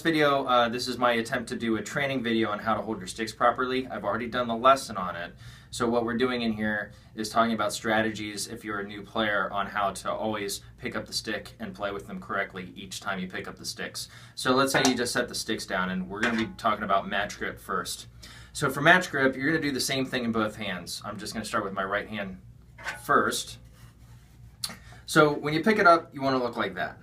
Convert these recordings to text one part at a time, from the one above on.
video, this is my attempt to do a training video on how to hold your sticks properly. I've already done the lesson on it. So what we're doing in here is talking about strategies if you're a new player on how to always pick up the stick and play with them correctly each time you pick up the sticks. So let's say you just set the sticks down, and we're going to be talking about match grip first. So for match grip, you're going to do the same thing in both hands. I'm just going to start with my right hand first. So when you pick it up, you want to look like that.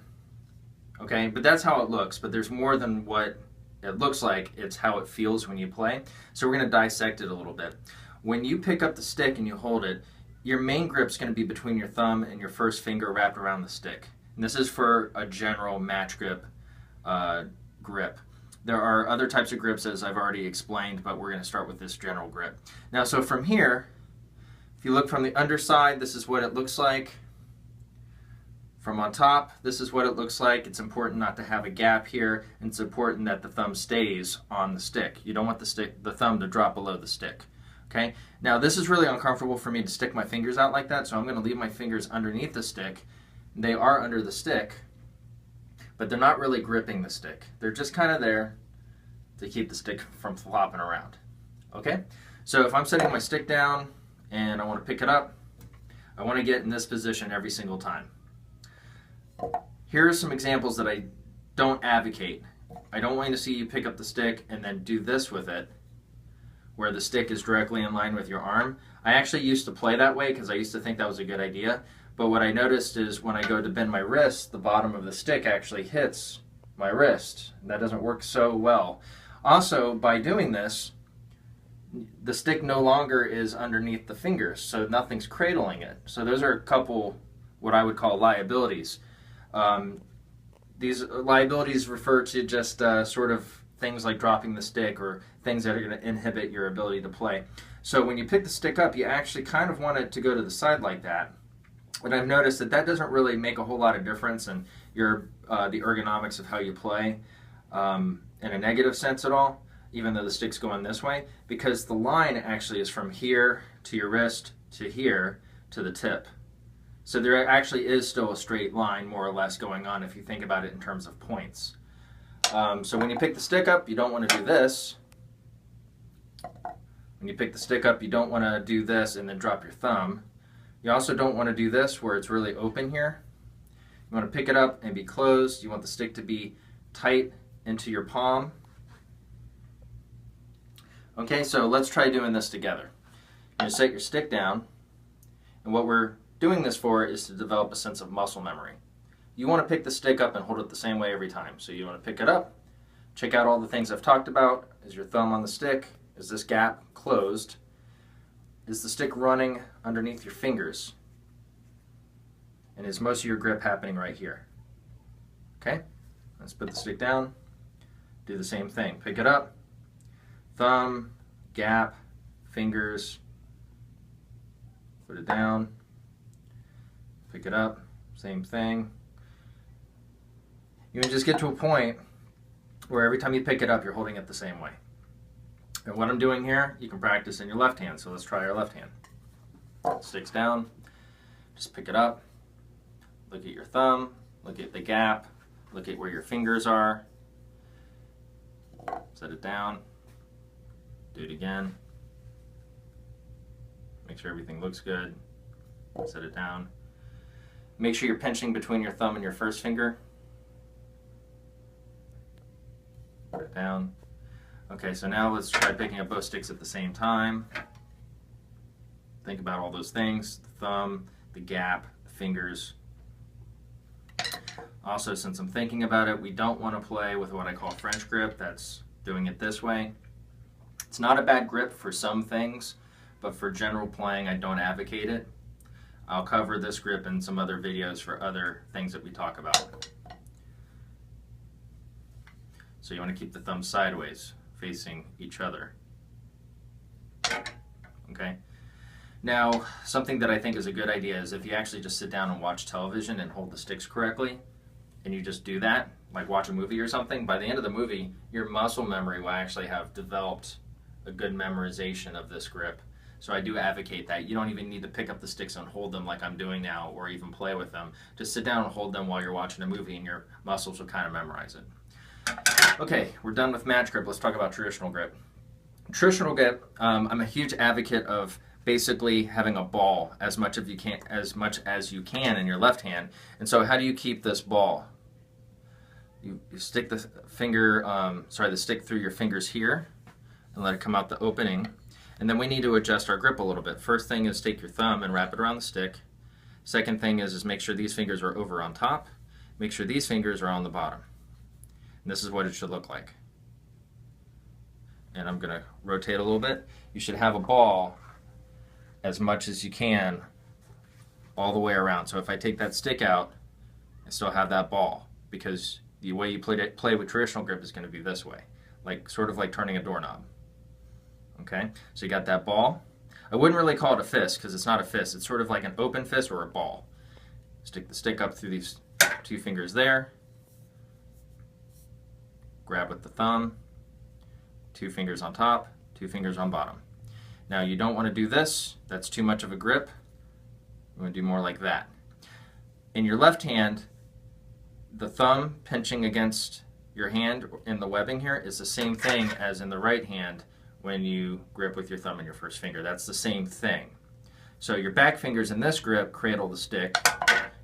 Okay, but that's how it looks, but there's more than what it looks like. It's how it feels when you play. So we're going to dissect it a little bit. When you pick up the stick and you hold it, your main grip's going to be between your thumb and your first finger wrapped around the stick. And this is for a general match grip grip. There are other types of grips, as I've already explained, but we're going to start with this general grip. Now, so from here, if you look from the underside, this is what it looks like. From on top, this is what it looks like. It's important not to have a gap here, and it's important that the thumb stays on the stick. You don't want the thumb to drop below the stick. Okay? Now this is really uncomfortable for me to stick my fingers out like that, so I'm going to leave my fingers underneath the stick. They are under the stick, but they're not really gripping the stick. They're just kind of there to keep the stick from flopping around. Okay? So if I'm setting my stick down and I want to pick it up, I want to get in this position every single time. Here are some examples that I don't advocate. I don't want to see you pick up the stick and then do this with it, where the stick is directly in line with your arm. I actually used to play that way because I used to think that was a good idea, but what I noticed is when I go to bend my wrist, the bottom of the stick actually hits my wrist. That doesn't work so well. Also, by doing this, the stick no longer is underneath the fingers, so nothing's cradling it. So those are a couple what I would call liabilities. These liabilities refer to just sort of things like dropping the stick or things that are going to inhibit your ability to play. So when you pick the stick up, you actually kind of want it to go to the side like that. But I've noticed that that doesn't really make a whole lot of difference in your the ergonomics of how you play in a negative sense at all, even though the stick's going this way, because the line actually is from here to your wrist to here to the tip. So there actually is still a straight line, more or less, going on if you think about it in terms of points. So when you pick the stick up, you don't want to do this. When you pick the stick up, you don't want to do this and then drop your thumb. You also don't want to do this where it's really open here. You want to pick it up and be closed. You want the stick to be tight into your palm. Okay, so let's try doing this together. You're going to set your stick down, and what we're doing this for is to develop a sense of muscle memory. You want to pick the stick up and hold it the same way every time. So you want to pick it up, check out all the things I've talked about. Is your thumb on the stick? Is this gap closed? Is the stick running underneath your fingers? And is most of your grip happening right here? Okay, let's put the stick down, do the same thing. Pick it up, thumb, gap, fingers, put it down, pick it up, same thing. You can just get to a point where every time you pick it up, you're holding it the same way. And what I'm doing here, you can practice in your left hand. So let's try our left hand. Sticks down, just pick it up, look at your thumb, look at the gap, look at where your fingers are, set it down, do it again, make sure everything looks good, set it down. Make sure you're pinching between your thumb and your first finger. Put it down. Okay, so now let's try picking up both sticks at the same time. Think about all those things, the thumb, the gap, the fingers. Also, since I'm thinking about it, we don't want to play with what I call French grip. That's doing it this way. It's not a bad grip for some things, but for general playing, I don't advocate it. I'll cover this grip in some other videos for other things that we talk about. So you want to keep the thumb sideways, facing each other. Okay? Now, something that I think is a good idea is if you actually just sit down and watch television and hold the sticks correctly, and you just do that, like watch a movie or something, by the end of the movie, your muscle memory will actually have developed a good memorization of this grip. So I do advocate that. You don't even need to pick up the sticks and hold them like I'm doing now, or even play with them. Just sit down and hold them while you're watching a movie and your muscles will kind of memorize it. Okay, we're done with match grip. Let's talk about traditional grip. Traditional grip, I'm a huge advocate of basically having a ball as much as you can in your left hand. And so how do you keep this ball? You stick the the stick through your fingers here and let it come out the opening. And then we need to adjust our grip a little bit. First thing is take your thumb and wrap it around the stick. Second thing is make sure these fingers are over on top. Make sure these fingers are on the bottom. And this is what it should look like. And I'm going to rotate a little bit. You should have a ball as much as you can all the way around. So if I take that stick out, I still have that ball, because the way you play with traditional grip is going to be this way, sort of like turning a doorknob. Okay, so you got that ball. I wouldn't really call it a fist because it's not a fist. It's sort of like an open fist or a ball. Stick the stick up through these two fingers there. Grab with the thumb. 2 fingers on top, 2 fingers on bottom. Now you don't want to do this. That's too much of a grip. You want to do more like that. In your left hand, the thumb pinching against your hand in the webbing here is the same thing as in the right hand when you grip with your thumb and your first finger. That's the same thing. So your back fingers in this grip cradle the stick.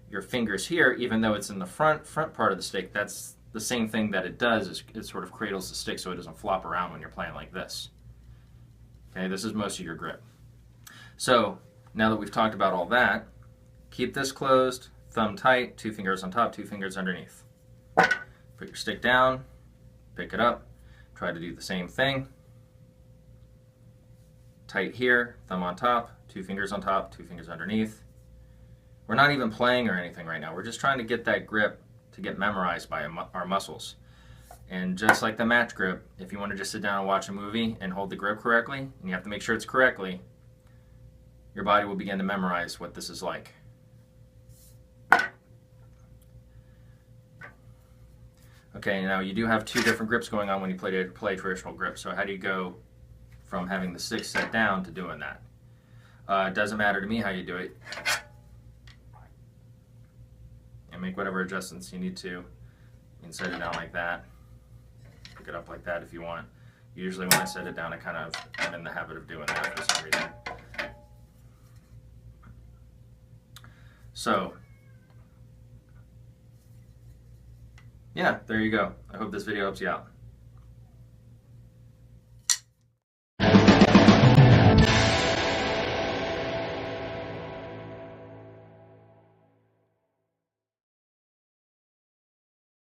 Your fingers here, even though it's in the front part of the stick, that's the same thing that it does, is it sort of cradles the stick so it doesn't flop around when you're playing like this. Okay, this is most of your grip. So now that we've talked about all that, keep this closed, thumb tight, 2 fingers on top, 2 fingers underneath. Put your stick down, pick it up, try to do the same thing. Tight here, thumb on top, 2 fingers on top, 2 fingers underneath. We're not even playing or anything right now. We're just trying to get that grip to get memorized by our muscles. And just like the match grip, if you want to just sit down and watch a movie and hold the grip correctly, and you have to make sure it's correctly, your body will begin to memorize what this is like. Okay, now you do have 2 different grips going on when you play traditional grip. So how do you go from having the stick set down to doing that? It doesn't matter to me how you do it. And make whatever adjustments you need to. You can set it down like that. Pick it up like that if you want. Usually when I set it down, I'm in the habit of doing that for some reason. So, yeah, there you go. I hope this video helps you out.